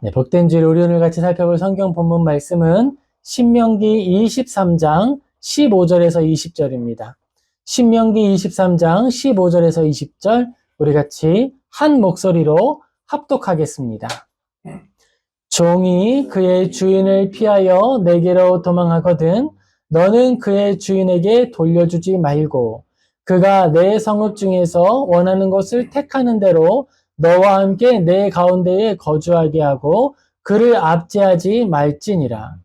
네, 복된 주일 우리 오늘 같이 살펴볼 성경 본문 말씀은 신명기 23장 15절에서 20절입니다. 신명기 23장 15절에서 20절 우리 같이 한 목소리로 합독하겠습니다. 종이 그의 주인을 피하여 내게로 도망하거든 너는 그의 주인에게 돌려주지 말고 그가 내 성읍 중에서 원하는 것을 택하는 대로 너와 함께 내 가운데에 거주하게 하고 그를 압제하지 말지니라.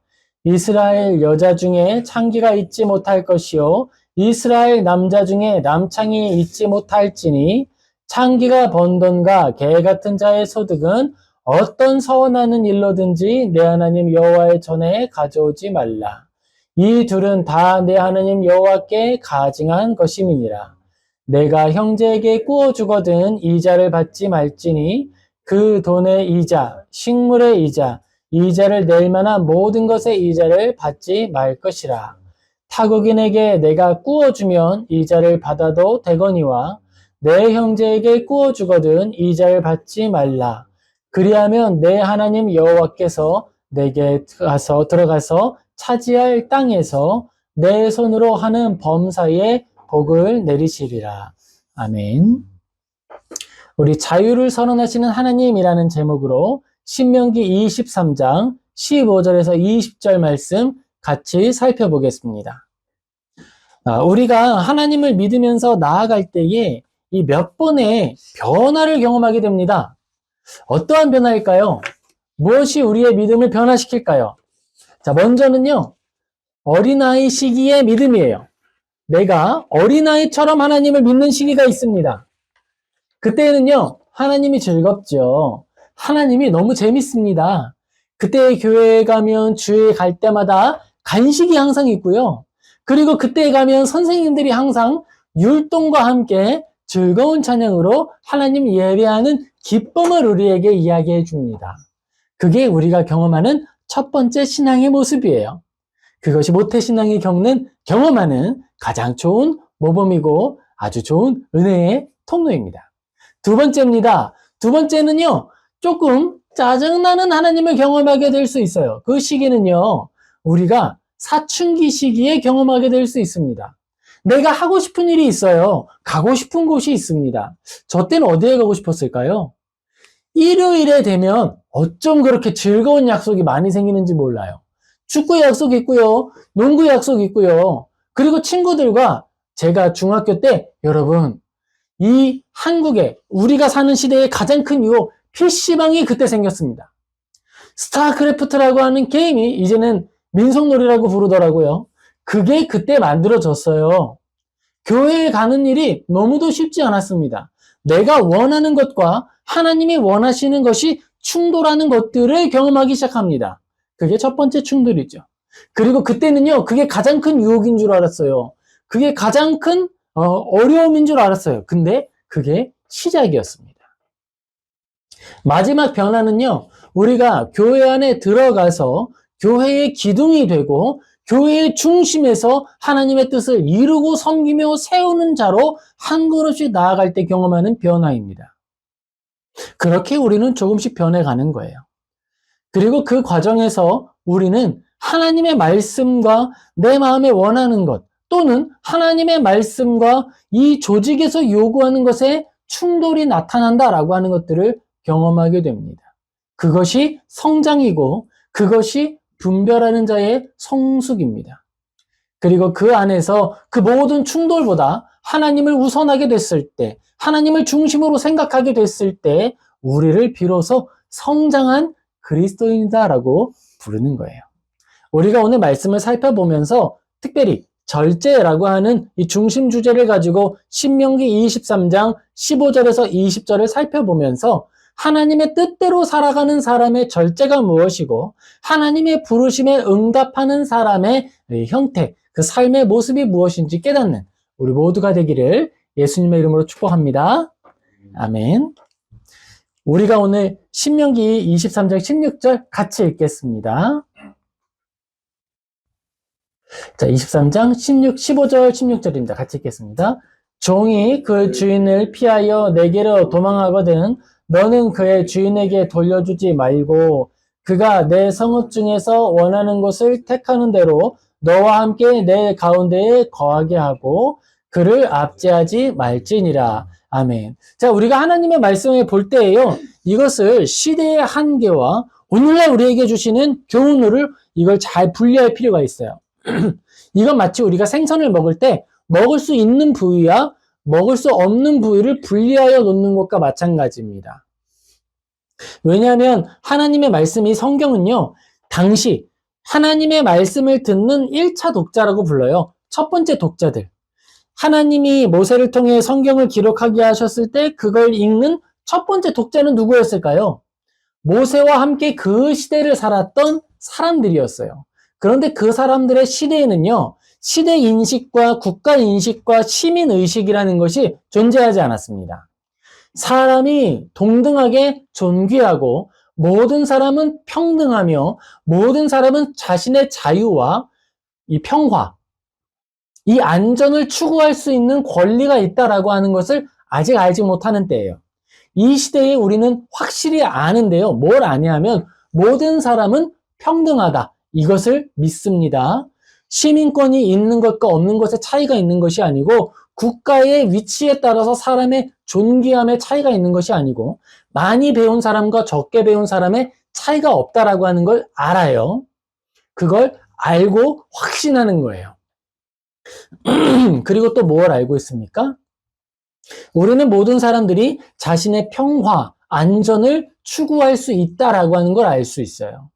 이스라엘 여자 중에 창기가 있지 못할 것이요 이스라엘 남자 중에 남창이 있지 못할지니 창기가 번 돈과 개 같은 자의 소득은 어떤 서원하는 일로든지 내 하나님 여호와의 전에 가져오지 말라. 이 둘은 다 내 하나님 여호와께 가증한 것임이니라. 내가 형제에게 꾸어주거든 이자를 받지 말지니 그 돈의 이자, 식물의 이자, 이자를 낼 만한 모든 것의 이자를 받지 말 것이라. 타국인에게 내가 꾸어주면 이자를 받아도 되거니와 내 형제에게 꾸어주거든 이자를 받지 말라. 그리하면 내 하나님 여호와께서 내게 들어가서 차지할 땅에서 내 손으로 하는 범사에 복을 내리시리라. 아멘. 우리 자유를 선언하시는 하나님이라는 제목으로 신명기 23장 15절에서 20절 말씀 같이 살펴보겠습니다. 우리가 하나님을 믿으면서 나아갈 때에 이 몇 번의 변화를 경험하게 됩니다. 어떠한 변화일까요? 무엇이 우리의 믿음을 변화시킬까요? 자, 먼저는요, 어린아이 시기의 믿음이에요. 내가 어린아이처럼 하나님을 믿는 시기가 있습니다. 그때는요, 하나님이 즐겁죠. 하나님이 너무 재밌습니다. 그때 교회에 가면 주에 갈 때마다 간식이 항상 있고요. 그리고 그때 가면 선생님들이 항상 율동과 함께 즐거운 찬양으로 하나님 예배하는 기쁨을 우리에게 이야기해 줍니다. 그게 우리가 경험하는 첫 번째 신앙의 모습이에요. 그것이 모태신앙이 경험하는 가장 좋은 모범이고 아주 좋은 은혜의 통로입니다. 두 번째입니다. 두 번째는요, 조금 짜증나는 하나님을 경험하게 될 수 있어요. 그 시기는요, 우리가 사춘기 시기에 경험하게 될 수 있습니다. 내가 하고 싶은 일이 있어요. 가고 싶은 곳이 있습니다. 저 때는 어디에 가고 싶었을까요? 일요일에 되면 어쩜 그렇게 즐거운 약속이 많이 생기는지 몰라요. 축구 약속 있고요. 농구 약속 있고요. 그리고 친구들과 제가 중학교 때 여러분 이 한국에 우리가 사는 시대의 가장 큰 유혹 PC방이 그때 생겼습니다. 스타크래프트라고 하는 게임이 이제는 민속놀이라고 부르더라고요. 그게 그때 만들어졌어요. 교회에 가는 일이 너무도 쉽지 않았습니다. 내가 원하는 것과 하나님이 원하시는 것이 충돌하는 것들을 경험하기 시작합니다. 그게 첫 번째 충돌이죠. 그리고 그때는요, 그게 가장 큰 유혹인 줄 알았어요. 그게 가장 큰 어려움인 줄 알았어요. 근데 그게 시작이었습니다. 마지막 변화는요, 우리가 교회 안에 들어가서 교회의 기둥이 되고 교회의 중심에서 하나님의 뜻을 이루고 섬기며 세우는 자로 한 걸음씩 나아갈 때 경험하는 변화입니다. 그렇게 우리는 조금씩 변해가는 거예요. 그리고 그 과정에서 우리는 하나님의 말씀과 내 마음에 원하는 것 또는 하나님의 말씀과 이 조직에서 요구하는 것에 충돌이 나타난다라고 하는 것들을 경험하게 됩니다. 그것이 성장이고 그것이 분별하는 자의 성숙입니다. 그리고 그 안에서 그 모든 충돌보다 하나님을 우선하게 됐을 때, 하나님을 중심으로 생각하게 됐을 때 우리를 비로소 성장한 그리스도인이다라고 부르는 거예요. 우리가 오늘 말씀을 살펴보면서 특별히 절제라고 하는 이 중심 주제를 가지고 신명기 23장 15절에서 20절을 살펴보면서 하나님의 뜻대로 살아가는 사람의 절제가 무엇이고 하나님의 부르심에 응답하는 사람의 형태, 그 삶의 모습이 무엇인지 깨닫는 우리 모두가 되기를 예수님의 이름으로 축복합니다. 아멘. 우리가 오늘 신명기 23장 16절 같이 읽겠습니다. 자, 23장 15절 16절입니다. 같이 읽겠습니다. 종이 그 주인을 피하여 내게로 도망하거든 너는 그의 주인에게 돌려주지 말고 그가 내 성읍 중에서 원하는 곳을 택하는 대로 너와 함께 내 가운데에 거하게 하고 그를 압제하지 말지니라. 아멘. 자, 우리가 하나님의 말씀을 볼 때에요. 이것을 시대의 한계와 오늘날 우리에게 주시는 교훈을 이걸 잘 분리할 필요가 있어요. 이건 마치 우리가 생선을 먹을 때 먹을 수 있는 부위와 먹을 수 없는 부위를 분리하여 놓는 것과 마찬가지입니다. 왜냐하면 하나님의 말씀이 성경은요. 당시 하나님의 말씀을 듣는 1차 독자라고 불러요. 첫 번째 독자들. 하나님이 모세를 통해 성경을 기록하게 하셨을 때 그걸 읽는 첫 번째 독자는 누구였을까요? 모세와 함께 그 시대를 살았던 사람들이었어요. 그런데 그 사람들의 시대에는요, 시대 인식과 국가 인식과 시민 의식이라는 것이 존재하지 않았습니다. 사람이 동등하게 존귀하고 모든 사람은 평등하며 모든 사람은 자신의 자유와 이 평화, 이 안전을 추구할 수 있는 권리가 있다라고 하는 것을 아직 알지 못하는 때예요. 이 시대에 우리는 확실히 아는데요. 뭘 아냐면 모든 사람은 평등하다. 이것을 믿습니다. 시민권이 있는 것과 없는 것의 차이가 있는 것이 아니고 국가의 위치에 따라서 사람의 존귀함의 차이가 있는 것이 아니고 많이 배운 사람과 적게 배운 사람의 차이가 없다라고 하는 걸 알아요. 그걸 알고 확신하는 거예요. 그리고 또 뭘 알고 있습니까? 우리는 모든 사람들이 자신의 평화, 안전을 추구할 수 있다라고 하는 걸 알 수 있어요.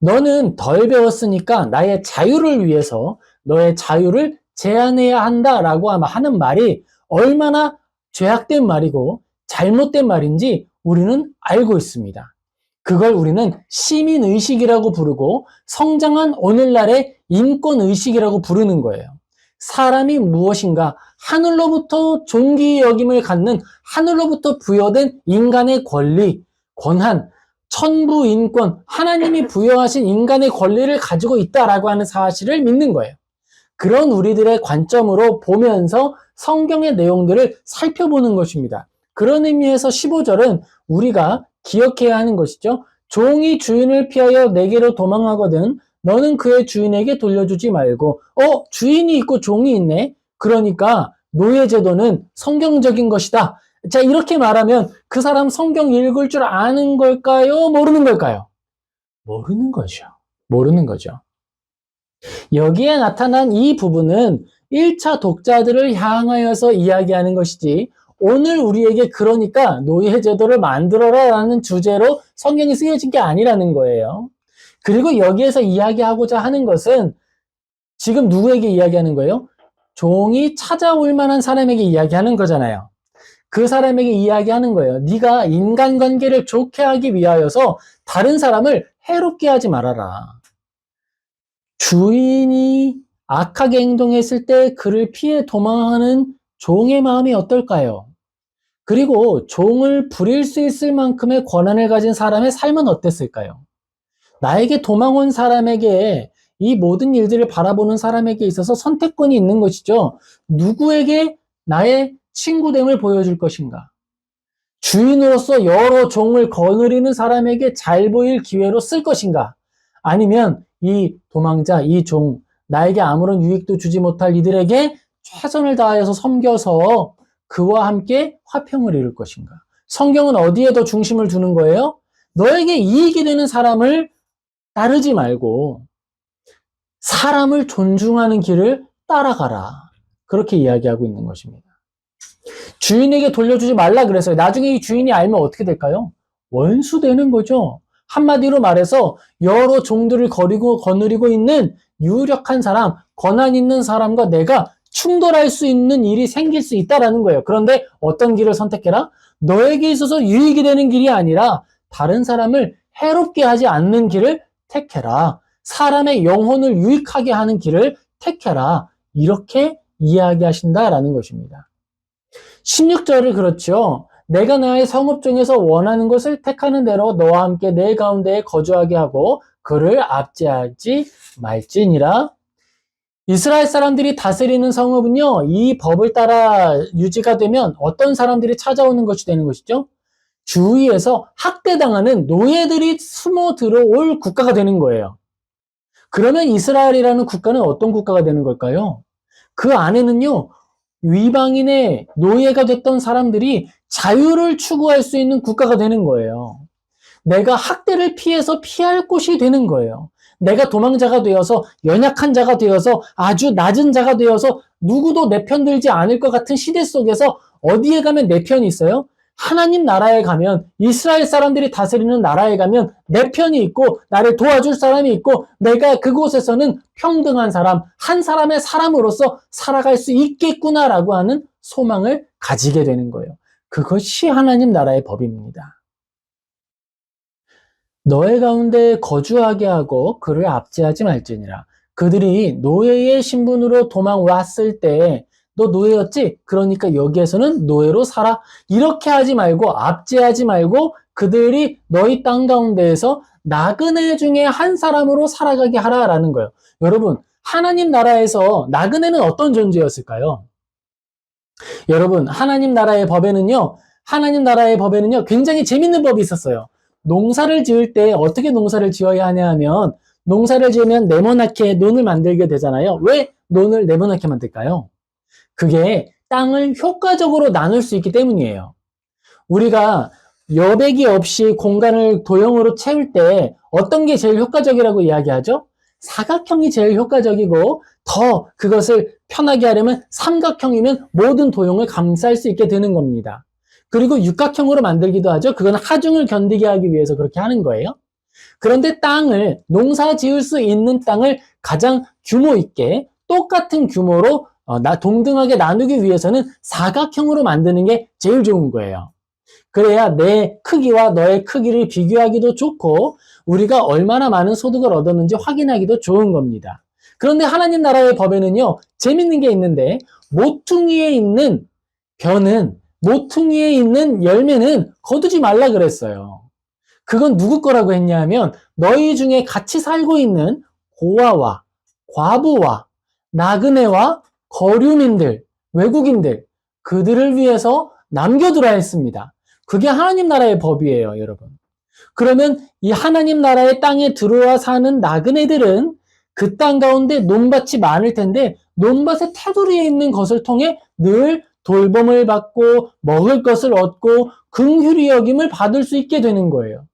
너는 덜 배웠으니까 나의 자유를 위해서 너의 자유를 제한해야 한다라고 하는 말이 얼마나 죄악된 말이고 잘못된 말인지 우리는 알고 있습니다. 그걸 우리는 시민의식이라고 부르고 성장한 오늘날의 인권의식이라고 부르는 거예요. 사람이 무엇인가 하늘로부터 존귀 여김을 갖는 하늘로부터 부여된 인간의 권리, 권한, 천부 인권, 하나님이 부여하신 인간의 권리를 가지고 있다라고 하는 사실을 믿는 거예요. 그런 우리들의 관점으로 보면서 성경의 내용들을 살펴보는 것입니다. 그런 의미에서 15절은 우리가 기억해야 하는 것이죠. 종이 주인을 피하여 내게로 도망하거든 너는 그의 주인에게 돌려주지 말고 주인이 있고 종이 있네. 그러니까 노예제도는 성경적인 것이다. 자, 이렇게 말하면 그 사람 성경 읽을 줄 아는 걸까요? 모르는 걸까요? 모르는 거죠. 모르는 거죠. 여기에 나타난 이 부분은 1차 독자들을 향하여서 이야기하는 것이지 오늘 우리에게 그러니까 노예제도를 만들어라 라는 주제로 성경이 쓰여진 게 아니라는 거예요. 그리고 여기에서 이야기하고자 하는 것은 지금 누구에게 이야기하는 거예요? 종이 찾아올 만한 사람에게 이야기하는 거잖아요. 그 사람에게 이야기하는 거예요. 네가 인간관계를 좋게 하기 위하여서 다른 사람을 해롭게 하지 말아라. 주인이 악하게 행동했을 때 그를 피해 도망하는 종의 마음이 어떨까요? 그리고 종을 부릴 수 있을 만큼의 권한을 가진 사람의 삶은 어땠을까요? 나에게 도망 온 사람에게 이 모든 일들을 바라보는 사람에게 있어서 선택권이 있는 것이죠. 누구에게 나의 친구됨을 보여줄 것인가? 주인으로서 여러 종을 거느리는 사람에게 잘 보일 기회로 쓸 것인가? 아니면 이 도망자, 이 종, 나에게 아무런 유익도 주지 못할 이들에게 최선을 다하여서 섬겨서 그와 함께 화평을 이룰 것인가? 성경은 어디에 더 중심을 두는 거예요? 너에게 이익이 되는 사람을 따르지 말고 사람을 존중하는 길을 따라가라. 그렇게 이야기하고 있는 것입니다. 주인에게 돌려주지 말라 그랬어요. 나중에 이 주인이 알면 어떻게 될까요? 원수 되는 거죠. 한마디로 말해서 여러 종들을 거느리고 있는 유력한 사람, 권한 있는 사람과 내가 충돌할 수 있는 일이 생길 수 있다는 거예요. 그런데 어떤 길을 선택해라? 너에게 있어서 유익이 되는 길이 아니라 다른 사람을 해롭게 하지 않는 길을 택해라. 사람의 영혼을 유익하게 하는 길을 택해라. 이렇게 이야기하신다라는 것입니다. 16절을 그렇죠. 내가 나의 성읍 중에서 원하는 것을 택하는 대로 너와 함께 내 가운데에 거주하게 하고 그를 압제하지 말지니라. 이스라엘 사람들이 다스리는 성읍은요, 이 법을 따라 유지가 되면 어떤 사람들이 찾아오는 것이 되는 것이죠? 주위에서 학대당하는 노예들이 숨어 들어올 국가가 되는 거예요. 그러면 이스라엘이라는 국가는 어떤 국가가 되는 걸까요? 그 안에는요, 이방인의 노예가 됐던 사람들이 자유를 추구할 수 있는 국가가 되는 거예요. 내가 학대를 피해서 피할 곳이 되는 거예요. 내가 도망자가 되어서 연약한 자가 되어서 아주 낮은 자가 되어서 누구도 내 편 들지 않을 것 같은 시대 속에서 어디에 가면 내 편이 있어요? 하나님 나라에 가면, 이스라엘 사람들이 다스리는 나라에 가면 내 편이 있고 나를 도와줄 사람이 있고 내가 그곳에서는 평등한 사람, 한 사람의 사람으로서 살아갈 수 있겠구나라고 하는 소망을 가지게 되는 거예요. 그것이 하나님 나라의 법입니다. 너의 가운데 거주하게 하고 그를 압제하지 말지니라. 그들이 노예의 신분으로 도망왔을 때 너 노예였지? 그러니까 여기에서는 노예로 살아. 이렇게 하지 말고 압제하지 말고 그들이 너희 땅 가운데에서 나그네 중에 한 사람으로 살아가게 하라라는 거예요. 여러분, 하나님 나라에서 나그네는 어떤 존재였을까요? 여러분, 하나님 나라의 법에는요 굉장히 재밌는 법이 있었어요. 농사를 지을 때 어떻게 농사를 지어야 하냐 하면 농사를 지으면 네모나게 논을 만들게 되잖아요. 왜 논을 네모나게 만들까요? 그게 땅을 효과적으로 나눌 수 있기 때문이에요. 우리가 여백이 없이 공간을 도형으로 채울 때 어떤 게 제일 효과적이라고 이야기하죠? 사각형이 제일 효과적이고 더 그것을 편하게 하려면 삼각형이면 모든 도형을 감쌀 수 있게 되는 겁니다. 그리고 육각형으로 만들기도 하죠. 그건 하중을 견디게 하기 위해서 그렇게 하는 거예요. 그런데 땅을, 농사 지을 수 있는 땅을 가장 규모 있게 똑같은 규모로 동등하게 나누기 위해서는 사각형으로 만드는 게 제일 좋은 거예요. 그래야 내 크기와 너의 크기를 비교하기도 좋고 우리가 얼마나 많은 소득을 얻었는지 확인하기도 좋은 겁니다. 그런데 하나님 나라의 법에는요, 재밌는 게 있는데 모퉁이에 있는 벼는, 모퉁이에 있는 열매는 거두지 말라 그랬어요. 그건 누구 거라고 했냐 하면 너희 중에 같이 살고 있는 고아와 과부와 나그네와 거류민들, 외국인들, 그들을 위해서 남겨두라 했습니다. 그게 하나님 나라의 법이에요, 여러분. 그러면 이 하나님 나라의 땅에 들어와 사는 나그네들은 그 땅 가운데 논밭이 많을 텐데 논밭의 테두리에 있는 것을 통해 늘 돌봄을 받고 먹을 것을 얻고 긍휼히 여김을 받을 수 있게 되는 거예요.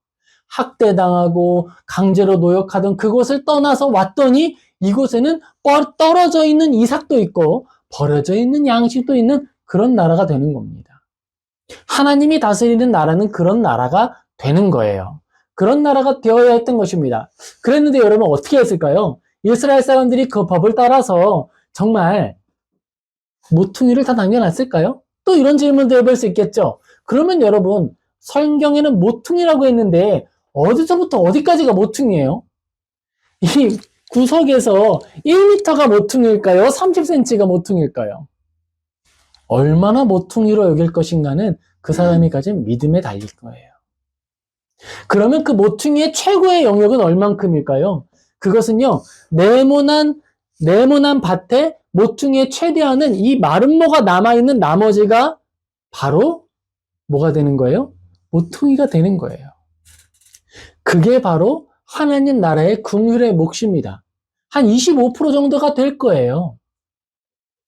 학대당하고 강제로 노역하던 그곳을 떠나서 왔더니 이곳에는 떨어져 있는 이삭도 있고 버려져 있는 양식도 있는 그런 나라가 되는 겁니다. 하나님이 다스리는 나라는 그런 나라가 되는 거예요. 그런 나라가 되어야 했던 것입니다. 그랬는데 여러분 어떻게 했을까요? 이스라엘 사람들이 그 법을 따라서 정말 모퉁이를 다 남겨놨을까요? 또 이런 질문도 해볼 수 있겠죠. 그러면 여러분 성경에는 모퉁이라고 했는데 어디서부터 어디까지가 모퉁이에요? 이 구석에서 1m가 모퉁이일까요? 30cm가 모퉁이일까요? 얼마나 모퉁이로 여길 것인가는 그 사람이 가진 믿음에 달릴 거예요. 그러면 그 모퉁이의 최고의 영역은 얼만큼일까요? 그것은요, 네모난 밭에 모퉁이의 최대한은 이 마름모가 남아있는 나머지가 바로 뭐가 되는 거예요? 모퉁이가 되는 거예요. 그게 바로 하나님 나라의 긍휼의 몫입니다. 한 25% 정도가 될 거예요.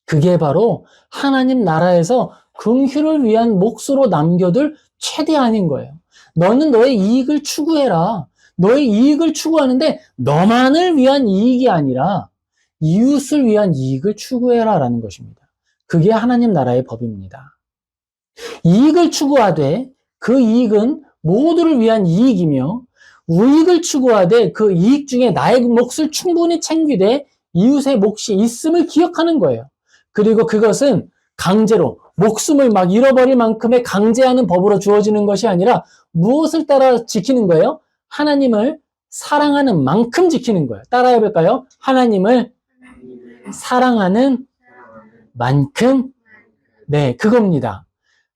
그게 바로 하나님 나라에서 긍휼을 위한 몫으로 남겨둘 최대한인 거예요. 너는 너의 이익을 추구해라. 너의 이익을 추구하는데 너만을 위한 이익이 아니라 이웃을 위한 이익을 추구해라 라는 것입니다. 그게 하나님 나라의 법입니다. 이익을 추구하되 그 이익은 모두를 위한 이익이며 우익을 추구하되 그 이익 중에 나의 몫을 충분히 챙기되 이웃의 몫이 있음을 기억하는 거예요. 그리고 그것은 강제로 목숨을 막 잃어버릴 만큼의 강제하는 법으로 주어지는 것이 아니라 무엇을 따라 지키는 거예요? 하나님을 사랑하는 만큼 지키는 거예요. 따라해 볼까요? 하나님을 사랑하는 만큼. 네, 그겁니다.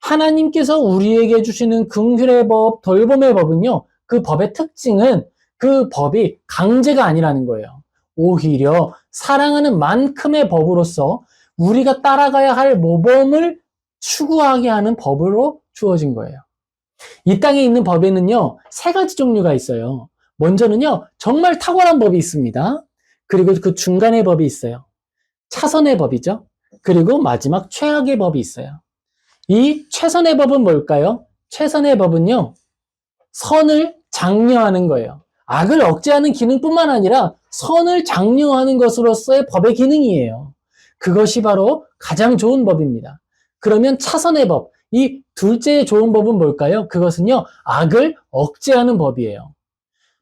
하나님께서 우리에게 주시는 긍휼의 법, 돌봄의 법은요, 그 법의 특징은 그 법이 강제가 아니라는 거예요. 오히려 사랑하는 만큼의 법으로서 우리가 따라가야 할 모범을 추구하게 하는 법으로 주어진 거예요. 이 땅에 있는 법에는요, 세 가지 종류가 있어요. 먼저는요, 정말 탁월한 법이 있습니다. 그리고 그 중간의 법이 있어요. 차선의 법이죠. 그리고 마지막 최악의 법이 있어요. 이 최선의 법은 뭘까요? 최선의 법은요, 선을 장려하는 거예요. 악을 억제하는 기능뿐만 아니라 선을 장려하는 것으로서의 법의 기능이에요. 그것이 바로 가장 좋은 법입니다. 그러면 차선의 법, 이 둘째의 좋은 법은 뭘까요? 그것은요, 악을 억제하는 법이에요.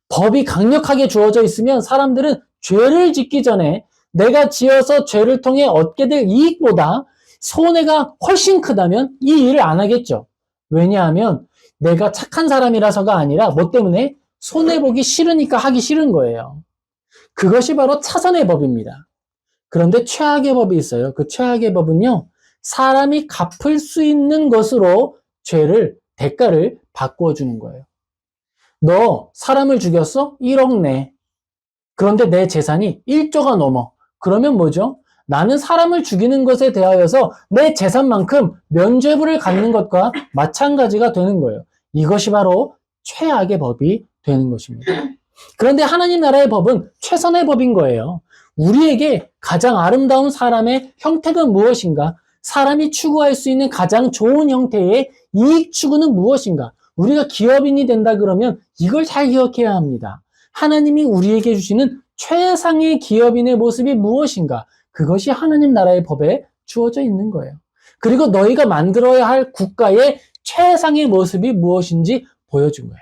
법이 강력하게 주어져 있으면 사람들은 죄를 짓기 전에 내가 지어서 죄를 통해 얻게 될 이익보다 손해가 훨씬 크다면 이 일을 안 하겠죠. 왜냐하면 내가 착한 사람이라서가 아니라 뭐 때문에 손해보기 싫으니까 하기 싫은 거예요. 그것이 바로 차선의 법입니다. 그런데 최악의 법이 있어요. 그 최악의 법은요, 사람이 갚을 수 있는 것으로 대가를 바꾸어 주는 거예요. 너 사람을 죽였어? 1억 내. 그런데 내 재산이 1조가 넘어. 그러면 뭐죠? 나는 사람을 죽이는 것에 대하여서 내 재산만큼 면죄부를 갖는 것과 마찬가지가 되는 거예요. 이것이 바로 최악의 법이 되는 것입니다. 그런데 하나님 나라의 법은 최선의 법인 거예요. 우리에게 가장 아름다운 사람의 형태가 무엇인가? 사람이 추구할 수 있는 가장 좋은 형태의 이익 추구는 무엇인가? 우리가 기업인이 된다 그러면 이걸 잘 기억해야 합니다. 하나님이 우리에게 주시는 최상의 기업인의 모습이 무엇인가? 그것이 하나님 나라의 법에 주어져 있는 거예요. 그리고 너희가 만들어야 할 국가의 최상의 모습이 무엇인지 보여준 거예요.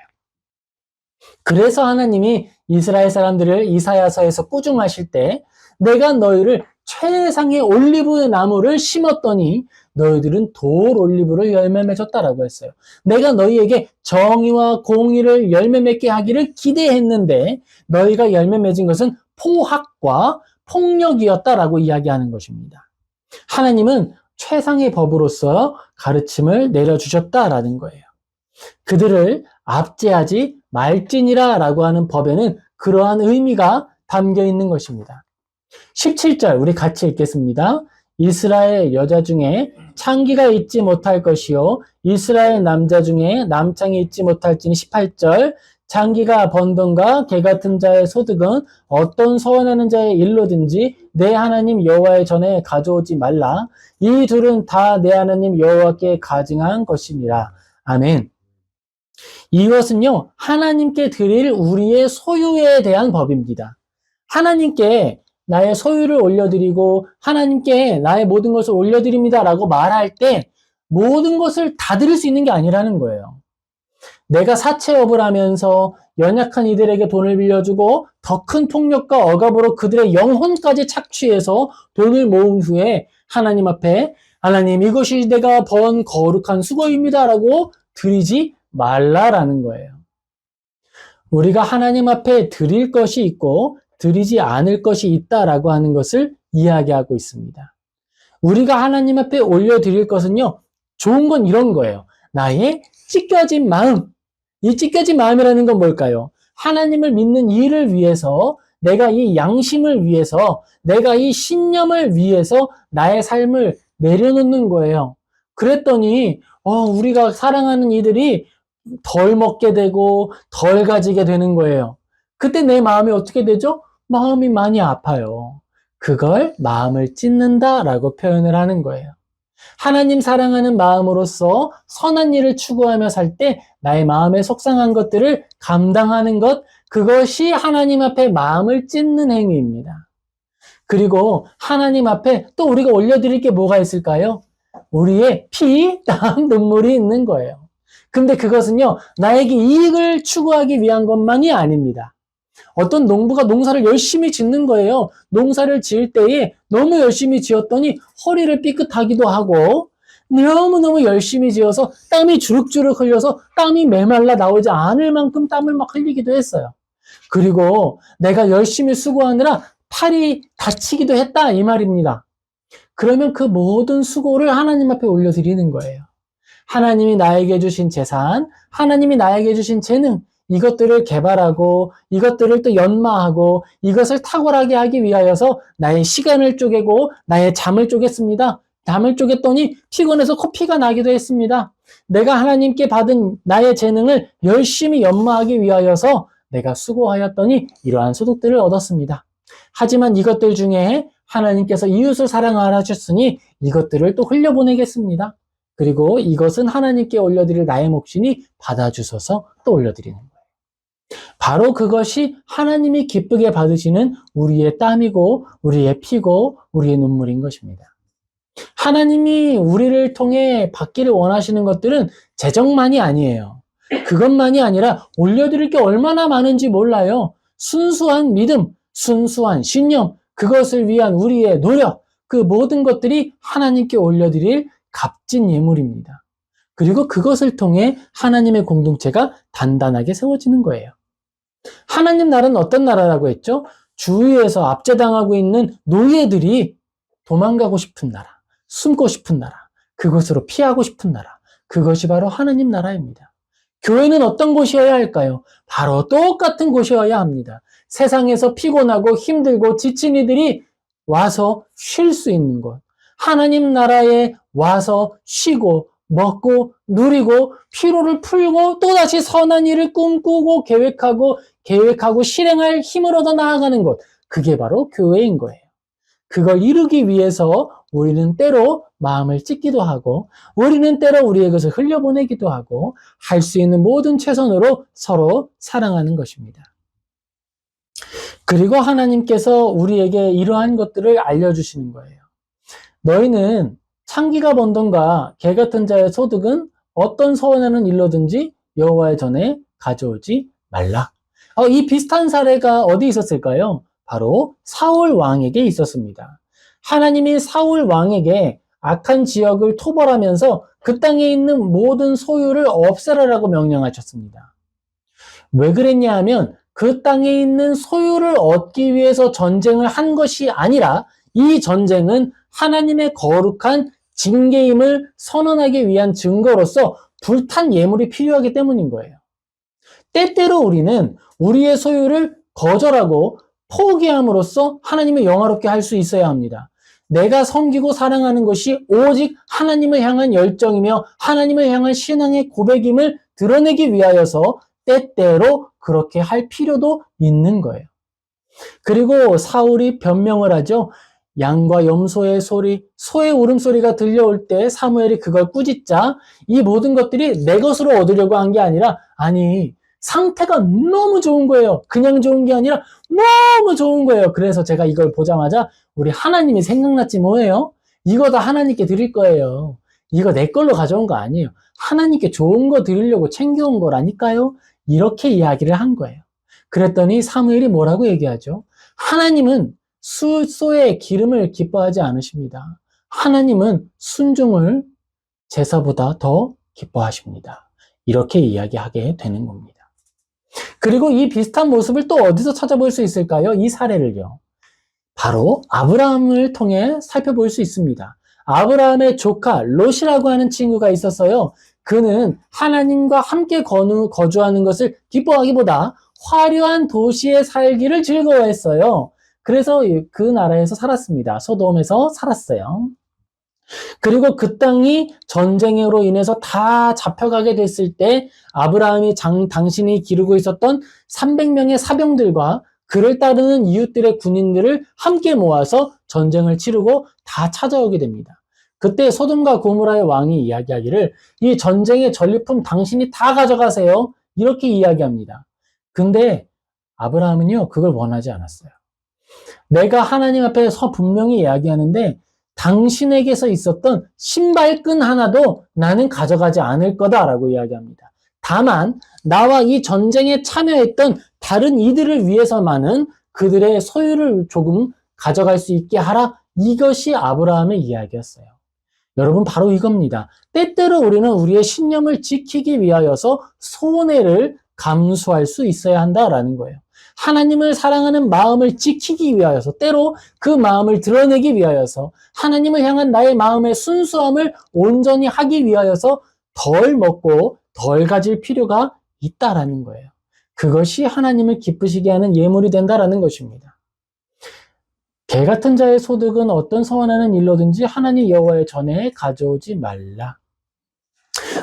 그래서 하나님이 이스라엘 사람들을 이사야서에서 꾸중하실 때 내가 너희를 최상의 올리브 나무를 심었더니 너희들은 돌 올리브를 열매 맺었다라고 했어요. 내가 너희에게 정의와 공의를 열매 맺게 하기를 기대했는데 너희가 열매 맺은 것은 포학과 폭력이었다라고 이야기하는 것입니다. 하나님은 최상의 법으로서 가르침을 내려주셨다라는 거예요. 그들을 압제하지 말지니라 라고 하는 법에는 그러한 의미가 담겨 있는 것입니다. 17절 우리 같이 읽겠습니다. 이스라엘 여자 중에 창기가 있지 못할 것이요 이스라엘 남자 중에 남창이 있지 못할지니 18절 창기가 번던가 개같은 자의 소득은 어떤 소원하는 자의 일로든지 내 하나님 여호와의 전에 가져오지 말라. 이 둘은 다 내 하나님 여호와께 가증한 것이니라. 아멘. 이것은요, 하나님께 드릴 우리의 소유에 대한 법입니다. 하나님께 나의 소유를 올려드리고 하나님께 나의 모든 것을 올려드립니다 라고 말할 때 모든 것을 다 드릴 수 있는 게 아니라는 거예요. 내가 사채업을 하면서 연약한 이들에게 돈을 빌려주고 더 큰 폭력과 억압으로 그들의 영혼까지 착취해서 돈을 모은 후에 하나님 앞에 하나님 이것이 내가 번 거룩한 수고입니다 라고 드리지 말라라는 거예요. 우리가 하나님 앞에 드릴 것이 있고 드리지 않을 것이 있다라고 하는 것을 이야기하고 있습니다. 우리가 하나님 앞에 올려드릴 것은요, 좋은 건 이런 거예요. 나의 찢겨진 마음. 이 찢겨진 마음이라는 건 뭘까요? 하나님을 믿는 이를 위해서, 내가 이 양심을 위해서, 내가 이 신념을 위해서 나의 삶을 내려놓는 거예요. 그랬더니 우리가 사랑하는 이들이 덜 먹게 되고 덜 가지게 되는 거예요. 그때 내 마음이 어떻게 되죠? 마음이 많이 아파요. 그걸 마음을 찢는다라고 표현을 하는 거예요. 하나님 사랑하는 마음으로서 선한 일을 추구하며 살 때 나의 마음에 속상한 것들을 감당하는 것, 그것이 하나님 앞에 마음을 찢는 행위입니다. 그리고 하나님 앞에 또 우리가 올려드릴 게 뭐가 있을까요? 우리의 피, 땀, 눈물이 있는 거예요. 근데 그것은요, 나에게 이익을 추구하기 위한 것만이 아닙니다. 어떤 농부가 농사를 열심히 짓는 거예요. 농사를 지을 때에 너무 열심히 지었더니 허리를 삐끗하기도 하고 너무너무 열심히 지어서 땀이 주룩주룩 흘려서 땀이 메말라 나오지 않을 만큼 땀을 막 흘리기도 했어요. 그리고 내가 열심히 수고하느라 팔이 다치기도 했다 이 말입니다. 그러면 그 모든 수고를 하나님 앞에 올려드리는 거예요. 하나님이 나에게 주신 재산, 하나님이 나에게 주신 재능, 이것들을 개발하고 이것들을 또 연마하고 이것을 탁월하게 하기 위하여서 나의 시간을 쪼개고 나의 잠을 쪼갰습니다. 잠을 쪼갰더니 피곤해서 코피가 나기도 했습니다. 내가 하나님께 받은 나의 재능을 열심히 연마하기 위하여서 내가 수고하였더니 이러한 소득들을 얻었습니다. 하지만 이것들 중에 하나님께서 이웃을 사랑하라 하셨으니 이것들을 또 흘려보내겠습니다. 그리고 이것은 하나님께 올려드릴 나의 몫이니 받아주셔서 또 올려드리는 거예요. 바로 그것이 하나님이 기쁘게 받으시는 우리의 땀이고 우리의 피고 우리의 눈물인 것입니다. 하나님이 우리를 통해 받기를 원하시는 것들은 재정만이 아니에요. 그것만이 아니라 올려드릴 게 얼마나 많은지 몰라요. 순수한 믿음, 순수한 신념, 그것을 위한 우리의 노력, 그 모든 것들이 하나님께 올려드릴 값진 예물입니다. 그리고 그것을 통해 하나님의 공동체가 단단하게 세워지는 거예요. 하나님 나라는 어떤 나라라고 했죠? 주위에서 압제당하고 있는 노예들이 도망가고 싶은 나라, 숨고 싶은 나라, 그것으로 피하고 싶은 나라, 그것이 바로 하나님 나라입니다. 교회는 어떤 곳이어야 할까요? 바로 똑같은 곳이어야 합니다. 세상에서 피곤하고 힘들고 지친 이들이 와서 쉴 수 있는 곳, 하나님 나라에 와서 쉬고 먹고 누리고 피로를 풀고 또다시 선한 일을 꿈꾸고 계획하고 실행할 힘을 얻어 나아가는 곳, 그게 바로 교회인 거예요. 그걸 이루기 위해서 우리는 때로 마음을 찢기도 하고 우리는 때로 우리의 것을 흘려보내기도 하고 할 수 있는 모든 최선으로 서로 사랑하는 것입니다. 그리고 하나님께서 우리에게 이러한 것들을 알려주시는 거예요. 너희는 창기가 번던가 개 같은 자의 소득은 어떤 서원하는 일로든지 여호와의 전에 가져오지 말라. 이 비슷한 사례가 어디 있었을까요? 바로 사울 왕에게 있었습니다. 하나님이 사울 왕에게 악한 지역을 토벌하면서 그 땅에 있는 모든 소유를 없애라라고 명령하셨습니다. 왜 그랬냐 하면 그 땅에 있는 소유를 얻기 위해서 전쟁을 한 것이 아니라 이 전쟁은 하나님의 거룩한 징계임을 선언하기 위한 증거로서 불탄 예물이 필요하기 때문인 거예요. 때때로 우리는 우리의 소유를 거절하고 포기함으로써 하나님을 영화롭게 할 수 있어야 합니다. 내가 섬기고 사랑하는 것이 오직 하나님을 향한 열정이며 하나님을 향한 신앙의 고백임을 드러내기 위하여서 때때로 그렇게 할 필요도 있는 거예요. 그리고 사울이 변명을 하죠. 양과 염소의 소리, 소의 울음소리가 들려올 때 사무엘이 그걸 꾸짖자 이 모든 것들이 내 것으로 얻으려고 한 게 아니라 아니 상태가 너무 좋은 거예요. 그냥 좋은 게 아니라 너무 좋은 거예요. 그래서 제가 이걸 보자마자 우리 하나님이 생각났지 뭐예요? 이거 다 하나님께 드릴 거예요. 이거 내 걸로 가져온 거 아니에요. 하나님께 좋은 거 드리려고 챙겨온 거라니까요. 이렇게 이야기를 한 거예요. 그랬더니 사무엘이 뭐라고 얘기하죠? 하나님은 소의 기름을 기뻐하지 않으십니다. 하나님은 순종을 제사보다 더 기뻐하십니다. 이렇게 이야기하게 되는 겁니다. 그리고 이 비슷한 모습을 또 어디서 찾아볼 수 있을까요? 이 사례를요. 바로 아브라함을 통해 살펴볼 수 있습니다. 아브라함의 조카 롯이라고 하는 친구가 있었어요. 그는 하나님과 함께 거주하는 것을 기뻐하기보다 화려한 도시에 살기를 즐거워했어요. 그래서 그 나라에서 살았습니다. 소돔에서 살았어요. 그리고 그 땅이 전쟁으로 인해서 다 잡혀가게 됐을 때 아브라함이 당신이 기르고 있었던 300명의 사병들과 그를 따르는 이웃들의 군인들을 함께 모아서 전쟁을 치르고 다 찾아오게 됩니다. 그때 소돔과 고모라의 왕이 이야기하기를 이 전쟁의 전리품 당신이 다 가져가세요. 이렇게 이야기합니다. 근데 아브라함은요, 그걸 원하지 않았어요. 내가 하나님 앞에서 분명히 이야기하는데 당신에게서 있었던 신발끈 하나도 나는 가져가지 않을 거다라고 이야기합니다. 다만 나와 이 전쟁에 참여했던 다른 이들을 위해서만은 그들의 소유를 조금 가져갈 수 있게 하라. 이것이 아브라함의 이야기였어요. 여러분 바로 이겁니다. 때때로 우리는 우리의 신념을 지키기 위하여서 손해를 감수할 수 있어야 한다라는 거예요. 하나님을 사랑하는 마음을 지키기 위하여서 때로 그 마음을 드러내기 위하여서 하나님을 향한 나의 마음의 순수함을 온전히 하기 위하여서 덜 먹고 덜 가질 필요가 있다라는 거예요. 그것이 하나님을 기쁘시게 하는 예물이 된다라는 것입니다. 개 같은 자의 소득은 어떤 서원하는 일로든지 하나님 여호와의 전에 가져오지 말라.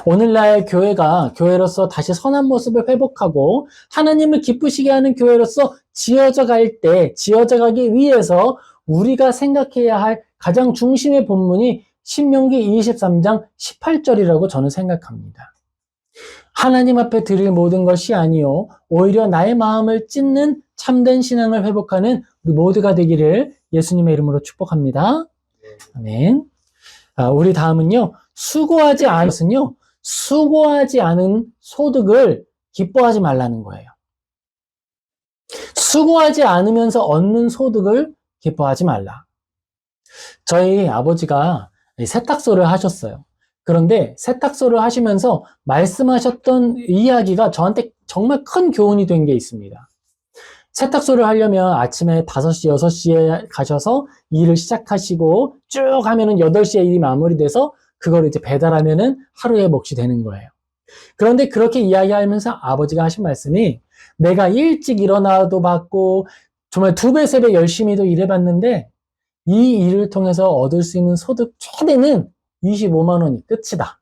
오늘날 교회가 교회로서 다시 선한 모습을 회복하고 하나님을 기쁘시게 하는 교회로서 지어져 가기 위해서 우리가 생각해야 할 가장 중심의 본문이 신명기 23장 18절이라고 저는 생각합니다. 하나님 앞에 드릴 모든 것이 아니요 오히려 나의 마음을 찢는 참된 신앙을 회복하는 우리 모두가 되기를 예수님의 이름으로 축복합니다. 아멘. 우리 다음은요. 수고하지 않은 소득을 기뻐하지 말라는 거예요. 수고하지 않으면서 얻는 소득을 기뻐하지 말라. 저희 아버지가 세탁소를 하셨어요. 그런데 세탁소를 하시면서 말씀하셨던 이야기가 저한테 정말 큰 교훈이 된 게 있습니다. 세탁소를 하려면 아침에 5시, 6시에 가셔서 일을 시작하시고 쭉 하면은 8시에 일이 마무리돼서 그걸 이제 배달하면은 하루의 몫이 되는 거예요. 그런데 그렇게 이야기하면서 아버지가 하신 말씀이 내가 일찍 일어나도 받고 정말 2배, 3배 열심히도 일해봤는데 이 일을 통해서 얻을 수 있는 소득 최대는 25만 원이 끝이다.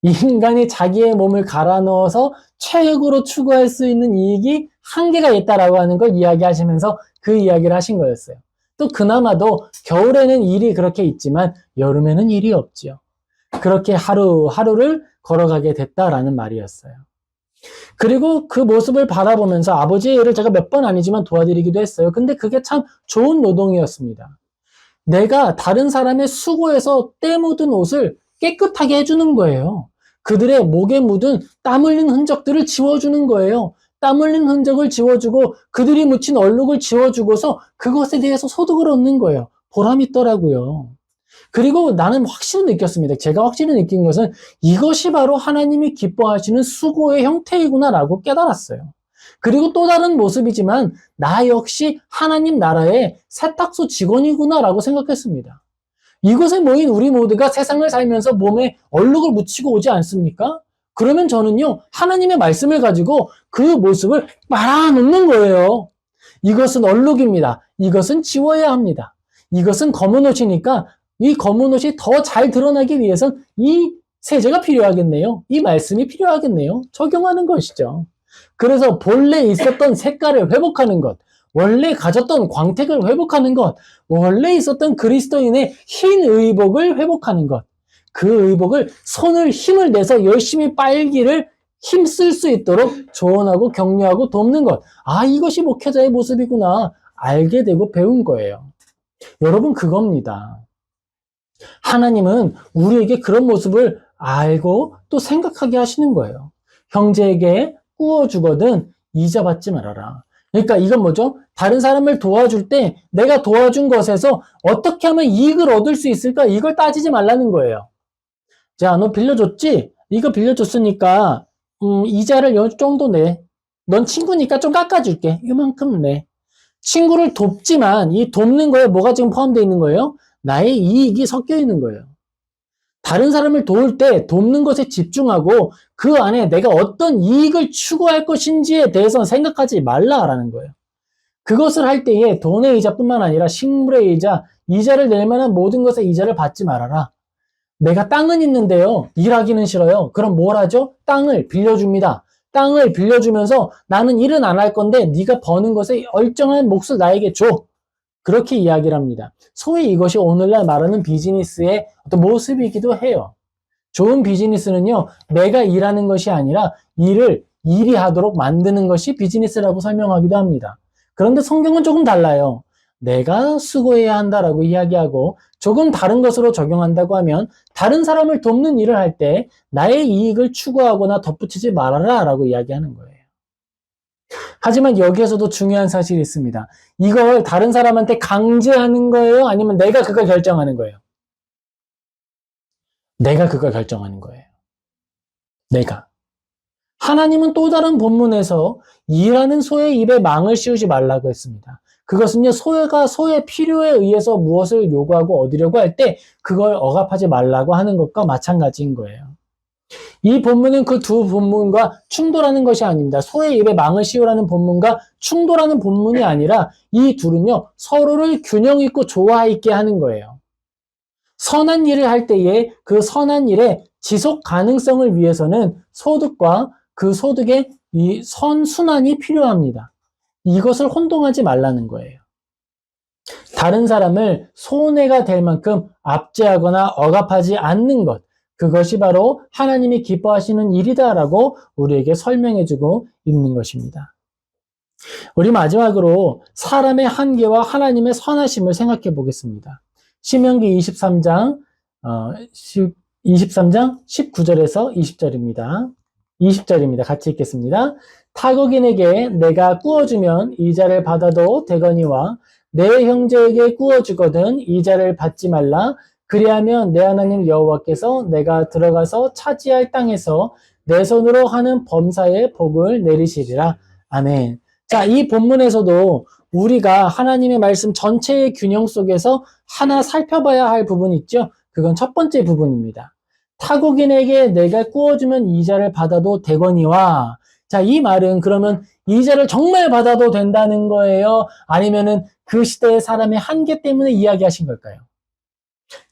이 인간이 자기의 몸을 갈아 넣어서 최고로 추구할 수 있는 이익이 한계가 있다라고 하는 걸 이야기하시면서 그 이야기를 하신 거였어요. 또 그나마도 겨울에는 일이 그렇게 있지만 여름에는 일이 없지요. 그렇게 하루하루를 걸어가게 됐다라는 말이었어요. 그리고 그 모습을 바라보면서 아버지의 일을 제가 몇 번 아니지만 도와드리기도 했어요. 근데 그게 참 좋은 노동이었습니다. 내가 다른 사람의 수고에서 때 묻은 옷을 깨끗하게 해주는 거예요. 그들의 목에 묻은 땀 흘린 흔적들을 지워주는 거예요. 땀 흘린 흔적을 지워주고 그들이 묻힌 얼룩을 지워주고서 그것에 대해서 소득을 얻는 거예요. 보람이 있더라고요. 그리고 나는 확실히 느꼈습니다. 제가 확실히 느낀 것은 이것이 바로 하나님이 기뻐하시는 수고의 형태이구나라고 깨달았어요. 그리고 또 다른 모습이지만 나 역시 하나님 나라의 세탁소 직원이구나라고 생각했습니다. 이곳에 모인 우리 모두가 세상을 살면서 몸에 얼룩을 묻히고 오지 않습니까? 그러면 저는요, 하나님의 말씀을 가지고 그 모습을 말아놓는 거예요. 이것은 얼룩입니다. 이것은 지워야 합니다. 이것은 검은 옷이니까 이 검은 옷이 더 잘 드러나기 위해선 이 세제가 필요하겠네요. 이 말씀이 필요하겠네요. 적용하는 것이죠. 그래서 본래 있었던 색깔을 회복하는 것, 원래 가졌던 광택을 회복하는 것, 원래 있었던 그리스도인의 흰 의복을 회복하는 것, 그 의복을 손을 힘을 내서 열심히 빨기를 힘쓸 수 있도록 조언하고 격려하고 돕는 것. 이것이 목회자의 모습이구나 알게 되고 배운 거예요. 여러분 그겁니다. 하나님은 우리에게 그런 모습을 알고 또 생각하게 하시는 거예요. 형제에게 꾸어주거든 이자받지 말아라. 그러니까 이건 뭐죠? 다른 사람을 도와줄 때 내가 도와준 것에서 어떻게 하면 이익을 얻을 수 있을까? 이걸 따지지 말라는 거예요. 자, 너 빌려줬지? 이거 빌려줬으니까 이자를 요 정도 내. 넌 친구니까 좀 깎아줄게. 이만큼 내. 친구를 돕지만 이 돕는 거에 뭐가 지금 포함되어 있는 거예요? 나의 이익이 섞여 있는 거예요. 다른 사람을 도울 때 돕는 것에 집중하고 그 안에 내가 어떤 이익을 추구할 것인지에 대해서는 생각하지 말라라는 거예요. 그것을 할 때에 돈의 이자뿐만 아니라 식물의 이자, 이자를 낼 만한 모든 것의 이자를 받지 말아라. 내가 땅은 있는데요. 일하기는 싫어요. 그럼 뭘 하죠? 땅을 빌려줍니다. 땅을 빌려주면서 나는 일은 안 할 건데 네가 버는 것에 얼정한 몫을 나에게 줘. 그렇게 이야기를 합니다. 소위 이것이 오늘날 말하는 비즈니스의 어떤 모습이기도 해요. 좋은 비즈니스는요, 내가 일하는 것이 아니라 일이 하도록 만드는 것이 비즈니스라고 설명하기도 합니다. 그런데 성경은 조금 달라요. 내가 수고해야 한다라고 이야기하고 조금 다른 것으로 적용한다고 하면 다른 사람을 돕는 일을 할 때 나의 이익을 추구하거나 덧붙이지 말아라 라고 이야기하는 거예요. 하지만 여기에서도 중요한 사실이 있습니다. 이걸 다른 사람한테 강제하는 거예요? 아니면 내가 그걸 결정하는 거예요? 내가 그걸 결정하는 거예요. 내가. 하나님은 또 다른 본문에서 일하는 소의 입에 망을 씌우지 말라고 했습니다. 그것은요, 소가 소의 필요에 의해서 무엇을 요구하고 얻으려고 할 때 그걸 억압하지 말라고 하는 것과 마찬가지인 거예요. 이 본문은 그 두 본문과 충돌하는 것이 아닙니다. 소의 입에 망을 씌우라는 본문과 충돌하는 본문이 아니라 이 둘은요, 서로를 균형 있고 조화 있게 하는 거예요. 선한 일을 할 때에 그 선한 일에 지속 가능성을 위해서는 소득과 그 소득의 이 선순환이 필요합니다. 이것을 혼동하지 말라는 거예요. 다른 사람을 손해가 될 만큼 압제하거나 억압하지 않는 것, 그것이 바로 하나님이 기뻐하시는 일이다라고 우리에게 설명해주고 있는 것입니다. 우리 마지막으로 사람의 한계와 하나님의 선하심을 생각해 보겠습니다. 신명기 23장 19절에서 20절입니다. 20절입니다. 같이 읽겠습니다. 타국인에게 내가 꾸어주면 이자를 받아도 되거니와 내 형제에게 꾸어주거든 이자를 받지 말라. 그리하면 내 하나님 여호와께서 내가 들어가서 차지할 땅에서 내 손으로 하는 범사에 복을 내리시리라. 아멘. 자, 이 본문에서도 우리가 하나님의 말씀 전체의 균형 속에서 하나 살펴봐야 할 부분이 있죠. 그건 첫 번째 부분입니다. 타국인에게 내가 꾸어주면 이자를 받아도 되거니와, 자, 이 말은 그러면 이자를 정말 받아도 된다는 거예요? 아니면은 그 시대의 사람의 한계 때문에 이야기하신 걸까요?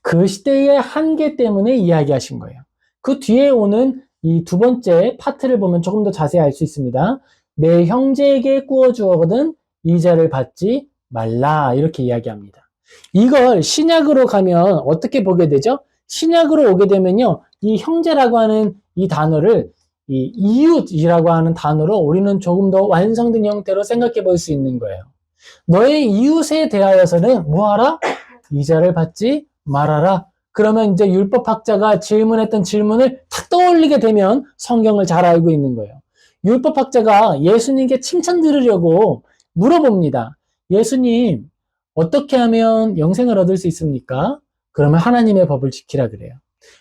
그 시대의 한계 때문에 이야기하신 거예요. 그 뒤에 오는 이 두 번째 파트를 보면 조금 더 자세히 알 수 있습니다. 내 형제에게 꾸어주거든 이자를 받지 말라, 이렇게 이야기합니다. 이걸 신약으로 가면 어떻게 보게 되죠? 신약으로 오게 되면요, 이 형제라고 하는 이 단어를 이 이웃이라고 하는 단어로 우리는 조금 더 완성된 형태로 생각해 볼 수 있는 거예요. 너의 이웃에 대하여서는 뭐하라? 이자를 받지 말아라. 그러면 이제 율법학자가 질문했던 질문을 탁 떠올리게 되면 성경을 잘 알고 있는 거예요. 율법학자가 예수님께 칭찬 들으려고 물어봅니다. 예수님, 어떻게 하면 영생을 얻을 수 있습니까? 그러면 하나님의 법을 지키라 그래요.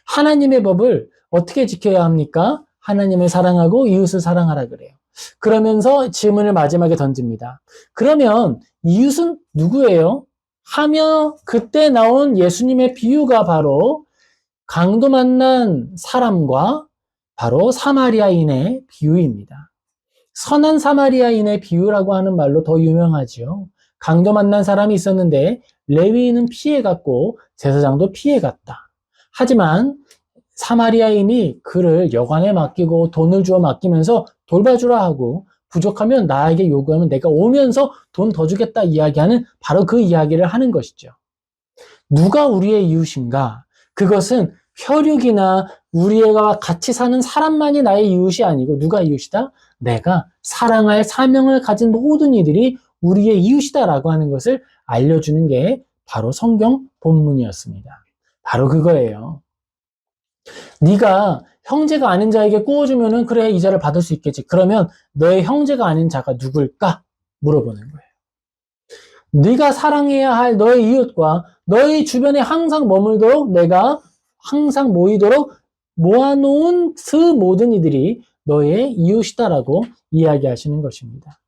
하나님의 법을 어떻게 지켜야 합니까? 하나님을 사랑하고 이웃을 사랑하라 그래요. 그러면서 질문을 마지막에 던집니다. 그러면 이웃은 누구예요? 하며 그때 나온 예수님의 비유가 바로 강도 만난 사람과 바로 사마리아인의 비유입니다. 선한 사마리아인의 비유라고 하는 말로 더 유명하지요. 강도 만난 사람이 있었는데 레위인은 피해갔고 제사장도 피해갔다. 하지만 사마리아인이 그를 여관에 맡기고 돈을 주어 맡기면서 돌봐주라 하고 부족하면 나에게 요구하면 내가 오면서 돈 더 주겠다 이야기하는 바로 그 이야기를 하는 것이죠. 누가 우리의 이웃인가? 그것은 혈육이나 우리와 같이 사는 사람만이 나의 이웃이 아니고 누가 이웃이다? 내가 사랑할 사명을 가진 모든 이들이 우리의 이웃이다라고 하는 것을 알려주는 게 바로 성경 본문이었습니다. 바로 그거예요. 네가 형제가 아닌 자에게 꾸어주면은 그래 이자를 받을 수 있겠지. 그러면 너의 형제가 아닌 자가 누굴까? 물어보는 거예요. 네가 사랑해야 할 너의 이웃과 너의 주변에 항상 머물도록 내가 항상 모이도록 모아놓은 그 모든 이들이 너의 이웃이다라고 이야기하시는 것입니다.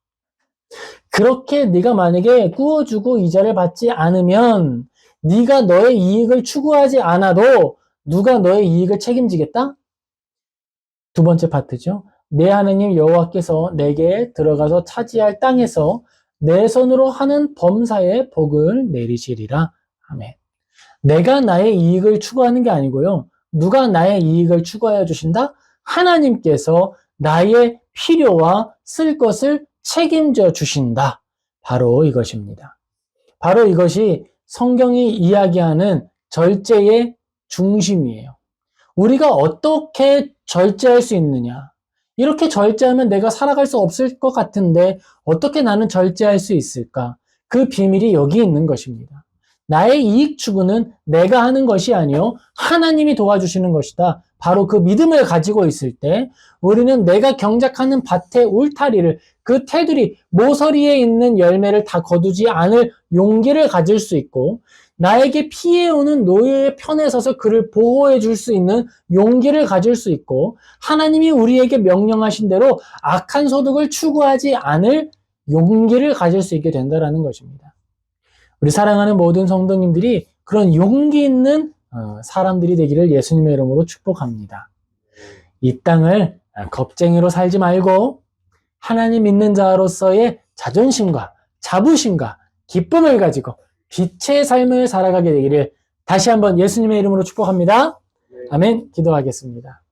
그렇게 네가 만약에 꾸어주고 이자를 받지 않으면 네가 너의 이익을 추구하지 않아도 누가 너의 이익을 책임지겠다? 두 번째 파트죠. 내 하나님 여호와께서 내게 들어가서 차지할 땅에서 내 손으로 하는 범사에 복을 내리시리라. 아멘. 내가 나의 이익을 추구하는 게 아니고요. 누가 나의 이익을 추구하여 주신다? 하나님께서 나의 필요와 쓸 것을 책임져 주신다. 바로 이것입니다. 바로 이것이 성경이 이야기하는 절제의 중심이에요. 우리가 어떻게 절제할 수 있느냐? 이렇게 절제하면 내가 살아갈 수 없을 것 같은데 어떻게 나는 절제할 수 있을까? 그 비밀이 여기 있는 것입니다. 나의 이익 추구는 내가 하는 것이 아니요 하나님이 도와주시는 것이다. 바로 그 믿음을 가지고 있을 때 우리는 내가 경작하는 밭의 울타리를 그 테두리, 모서리에 있는 열매를 다 거두지 않을 용기를 가질 수 있고 나에게 피해오는 노예의 편에 서서 그를 보호해 줄 수 있는 용기를 가질 수 있고 하나님이 우리에게 명령하신 대로 악한 소득을 추구하지 않을 용기를 가질 수 있게 된다는 것입니다. 우리 사랑하는 모든 성도님들이 그런 용기 있는 사람들이 되기를 예수님의 이름으로 축복합니다. 이 땅을 겁쟁이로 살지 말고 하나님 믿는 자로서의 자존심과 자부심과 기쁨을 가지고 빛의 삶을 살아가게 되기를 다시 한번 예수님의 이름으로 축복합니다. 아멘. 기도하겠습니다.